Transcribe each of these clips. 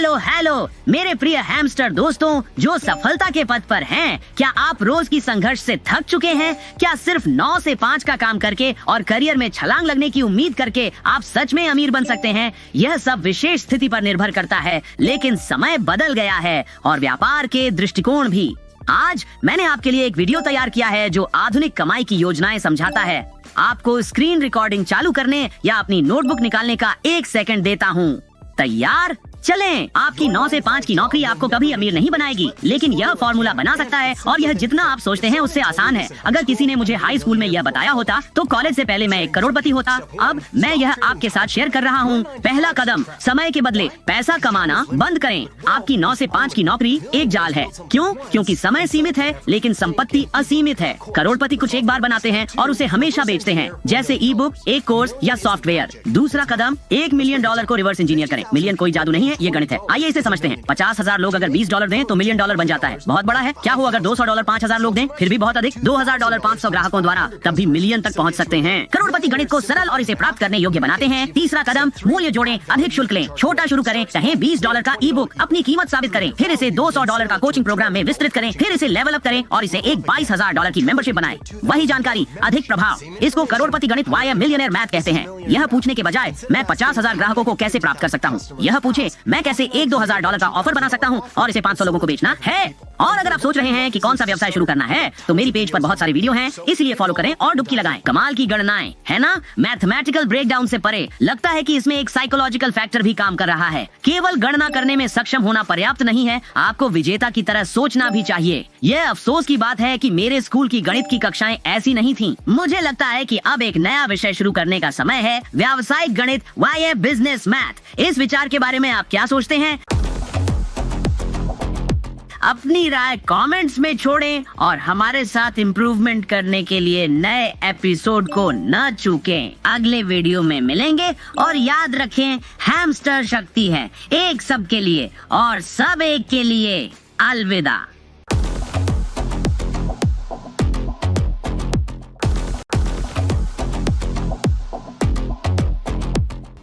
Hello hello मेरे प्रिय hamster दोस्तों जो सफलता के पथ पर हैं, क्या आप रोज की संघर्ष से थक चुके हैं? क्या सिर्फ 9 से 5 का काम करके और करियर में छलांग लगने की उम्मीद करके आप सच में अमीर बन सकते हैं? यह सब विशेष स्थिति पर निर्भर करता है, लेकिन समय बदल गया है और व्यापार के दृष्टिकोण भी। आज मैंने आपके लिए एक वीडियो तैयार किया है जो आधुनिक कमाई की योजनाएं समझाता है। आपको स्क्रीन रिकॉर्डिंग चालू करने या अपनी नोटबुक निकालने का 1 सेकंड देता हूँ। तैयार? चलें। आपकी 9 से 5 की नौकरी आपको कभी अमीर नहीं बनाएगी, लेकिन यह फॉर्मूला बना सकता है और यह जितना आप सोचते हैं उससे आसान है। अगर किसी ने मुझे हाई स्कूल में यह बताया होता तो कॉलेज से पहले मैं एक करोड़पति होता। अब मैं यह आपके साथ शेयर कर रहा हूँ। पहला कदम, समय के बदले पैसा कमाना बंद करें। आपकी 9 से 5 की नौकरी एक जाल है। क्यों? क्योंकि समय सीमित है लेकिन संपत्ति असीमित है। करोड़पति कुछ एक बार बनाते हैं और उसे हमेशा बेचते हैं, जैसे ई बुक, एक कोर्स या सॉफ्टवेयर। दूसरा कदम, $1 मिलियन को रिवर्स इंजीनियर करें। मिलियन कोई जादू नहीं है, ये गणित है। आइए इसे समझते हैं। 50,000 लोग अगर $20 दें तो $1 मिलियन बन जाता है। बहुत बड़ा है। क्या हो अगर $200 5,000 लोग दें? फिर भी बहुत अधिक। $2,000 500 ग्राहकों द्वारा, तब भी मिलियन तक पहुंच सकते हैं। करोड़पति गणित को सरल और इसे प्राप्त करने योग्य बनाते हैं। तीसरा कदम, मूल्य जोड़ें, अधिक शुल्क लें, छोटा शुरू करें। कहें $20 का ई बुक, अपनी कीमत साबित करें, फिर इसे $200 का कोचिंग प्रोग्राम में विस्तृत करें, फिर इसे लेवल अप करें और इसे एक $22,000 की मेंबरशिप बनाएं। वही जानकारी, अधिक प्रभाव। इसको करोड़पति गणित वाया मिलियनेयर मैथ कहते हैं। यह पूछने के बजाय मैं 50,000 ग्राहकों को कैसे प्राप्त कर सकता हूँ, यह पूछे मैं कैसे $1-2,000 का ऑफर बना सकता हूँ और इसे 500 लोगों को बेचना है। और अगर आप सोच रहे हैं कि कौन सा व्यवसाय शुरू करना है, तो मेरी पेज पर बहुत सारे वीडियो हैं, इसलिए फॉलो करें और डुबकी लगाएं। कमाल की गणनाएं, है ना? मैथमेटिकल ब्रेकडाउन से परे लगता है कि इसमें एक साइकोलॉजिकल फैक्टर भी काम कर रहा है। केवल गणना करने में सक्षम होना पर्याप्त नहीं है, आपको विजेता की तरह सोचना भी चाहिए। यह अफसोस की बात है कि मेरे स्कूल की गणित की कक्षाएं ऐसी नहीं थीं। मुझे लगता है कि अब एक नया विषय शुरू करने का समय है, व्यावसायिक गणित वाया बिजनेस मैथ। इस विचार के बारे में आप क्या सोचते हैं? अपनी राय कमेंट्स में छोड़ें और हमारे साथ इम्प्रूवमेंट करने के लिए नए एपिसोड को न चूकें। अगले वीडियो में मिलेंगे और याद रखें, हैमस्टर शक्ति है, एक सबके लिए और सब एक के लिए। अलविदा।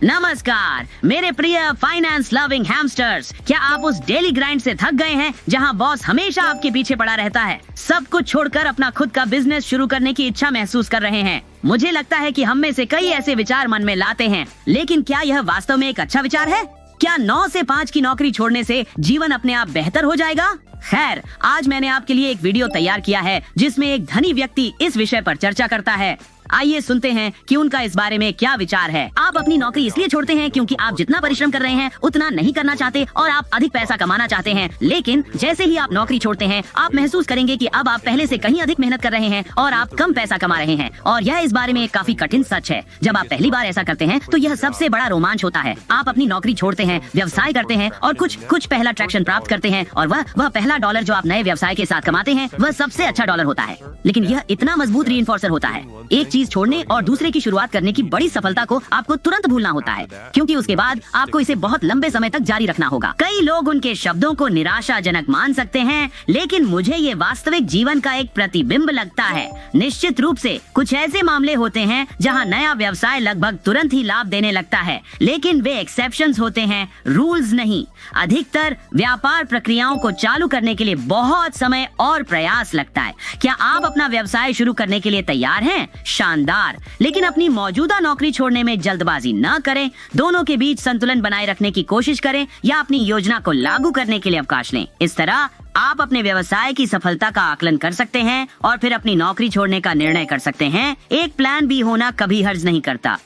नमस्कार मेरे प्रिय फाइनेंस लविंग हैमस्टर्स। क्या आप उस डेली ग्राइंड से थक गए हैं जहां बॉस हमेशा आपके पीछे पड़ा रहता है? सब कुछ छोड़कर अपना खुद का बिजनेस शुरू करने की इच्छा महसूस कर रहे हैं? मुझे लगता है कि हम में से कई ऐसे विचार मन में लाते हैं, लेकिन क्या यह वास्तव में एक अच्छा विचार है? क्या 9 से 5 की नौकरी छोड़ने से जीवन अपने आप बेहतर हो जाएगा? खैर, आज मैंने आपके लिए एक वीडियो तैयार किया है जिसमें एक धनी व्यक्ति इस विषय पर चर्चा करता है। आइए सुनते हैं कि उनका इस बारे में क्या विचार है। आप अपनी नौकरी इसलिए छोड़ते हैं क्योंकि आप जितना परिश्रम कर रहे हैं उतना नहीं करना चाहते और आप अधिक पैसा कमाना चाहते हैं। लेकिन जैसे ही आप नौकरी छोड़ते हैं, आप महसूस करेंगे कि अब आप पहले से कहीं अधिक मेहनत कर रहे हैं और आप कम पैसा कमा रहे हैं। और यह इस बारे में एक काफी कठिन सच है। जब आप पहली बार ऐसा करते हैं तो यह सबसे बड़ा रोमांच होता है। आप अपनी नौकरी छोड़ते हैं, व्यवसाय करते हैं और कुछ पहला ट्रैक्शन प्राप्त करते हैं और वह पहला डॉलर जो आप नए व्यवसाय के साथ कमाते हैं वह सबसे अच्छा डॉलर होता है। लेकिन यह इतना मजबूत रीइंफोर्सर होता है। एक चीज छोड़ने और दूसरे की शुरुआत करने की बड़ी सफलता को आपको तुरंत भूलना होता है, क्योंकि उसके बाद आपको इसे बहुत लंबे समय तक जारी रखना होगा। कई लोग उनके शब्दों को निराशाजनक मान सकते हैं, लेकिन मुझे ये वास्तविक जीवन का एक प्रतिबिंब लगता है। निश्चित रूप से कुछ ऐसे मामले होते हैं जहां नया व्यवसाय लगभग तुरंत ही लाभ देने लगता है, लेकिन वे एक्सेप्शंस होते हैं, रूल्स नहीं। अधिकतर व्यापार प्रक्रियाओं को चालू करने के लिए बहुत समय और प्रयास लगता है। क्या आप अपना व्यवसाय शुरू करने के लिए तैयार हैं? शानदार। लेकिन अपनी मौजूदा नौकरी छोड़ने में जल्दबाजी न करें। दोनों के बीच संतुलन बनाए रखने की कोशिश करें या अपनी योजना को लागू करने के लिए अवकाश लें। इस तरह आप अपने व्यवसाय की सफलता का आकलन कर सकते हैं और फिर अपनी नौकरी छोड़ने का निर्णय कर सकते हैं। एक प्लान भी होना कभी हर्ज नहीं करता।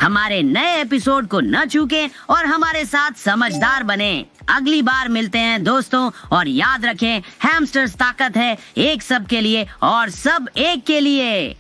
हमारे नए एपिसोड को न चूकें और हमारे साथ समझदार बने। अगली बार मिलते हैं दोस्तों, और याद रखें, हैमस्टर्स ताकत है, एक सब के लिए और सब एक के लिए।